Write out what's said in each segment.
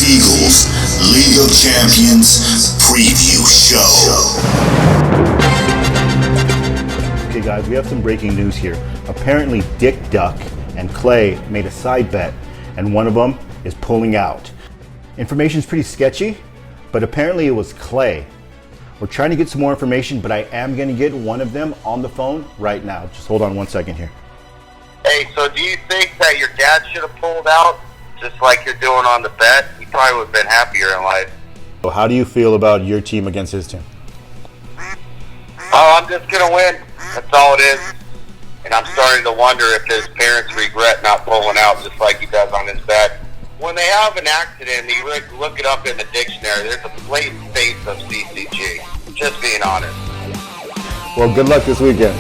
Seagull's League of Champions preview show. Okay guys, we have some breaking news here. Apparently Dick Duck and Clay made a side bet and one of them is pulling out. Information's pretty sketchy, but apparently it was Clay. We're trying to get some more information, but I am going to get one of them on the phone right now. Just hold on 1 second here. Hey, so do you think that your dad should have pulled out, just like you're doing on the bet? He probably would have been happier in life. So how do you feel about your team against his team? Oh, I'm just going to win. That's all it is. And I'm starting to wonder if his parents regret not pulling out, just like he does on his bet. When they have an accident, you look it up in the dictionary, there's a blatant case of CCG. Just being honest. Well, good luck this weekend.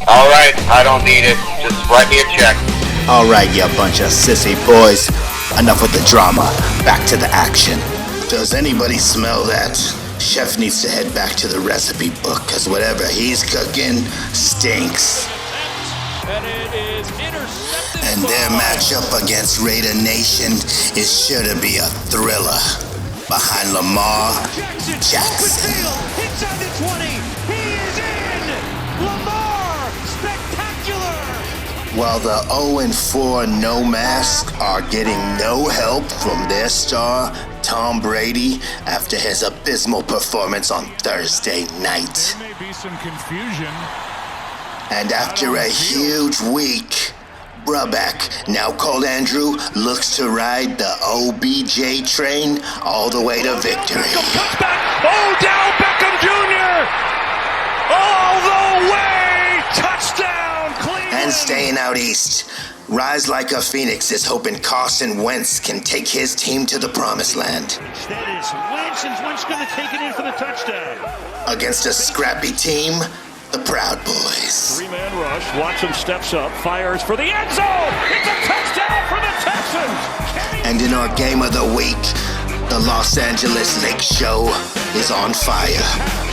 All right, I don't need it. Just write me a check. All right, you bunch of sissy boys. Enough with the drama. Back to the action. Does anybody smell that? Chef needs to head back to the recipe book, because whatever he's cooking stinks. And it is intercepted. And their matchup against Raider Nation is sure to be a thriller. Behind Lamar Jackson. Inside the 20. He is in. Lamar, spectacular. While the 0-4 No Mask are getting no help from their star, Tom Brady, after his abysmal performance on Thursday night. There may be some confusion. And after a huge week, Brubeck, now called Andrew, looks to ride the OBJ train all the way to victory. Beckham comes back. Odell Beckham Jr. all the way. Touchdown, Cleveland. And staying out east, Rise Like a Phoenix is hoping Carson Wentz can take his team to the promised land. Instead is Wentz, and Wentz going to take it in for the touchdown. Against a scrappy team, the Proud Boys. Three-man rush. Watson steps up, fires for the end zone. It's a touchdown for the Texans. And in our game of the week, the Los Angeles Lake Show is on fire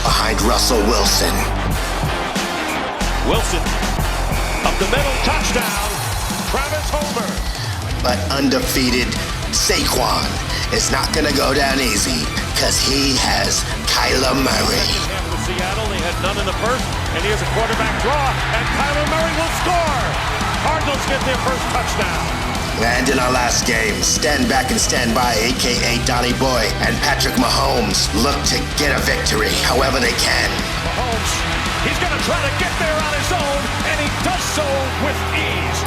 behind Russell Wilson. Wilson up the middle, touchdown. Travis Homer. But undefeated Saquon is not going to go down easy because he has Kyler Murray. Seattle, they had none in the first, and here's a quarterback draw, and Kyler Murray will score. Cardinals get their first touchdown. And in our last game, Stand Back and Stand By, a.k.a. Donnie Boy, and Patrick Mahomes look to get a victory however they can. Mahomes, he's going to try to get there on his own, and he does so with ease.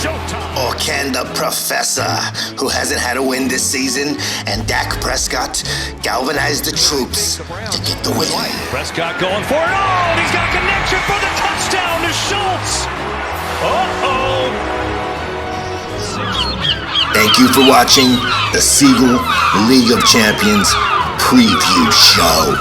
Showtime. Or can the Professor, who hasn't had a win this season, and Dak Prescott galvanize the troops to get the win? Prescott going for it. Oh, he's got a connection for the touchdown to Schultz. Uh-oh. Thank you for watching the Seagull League of Champions preview show.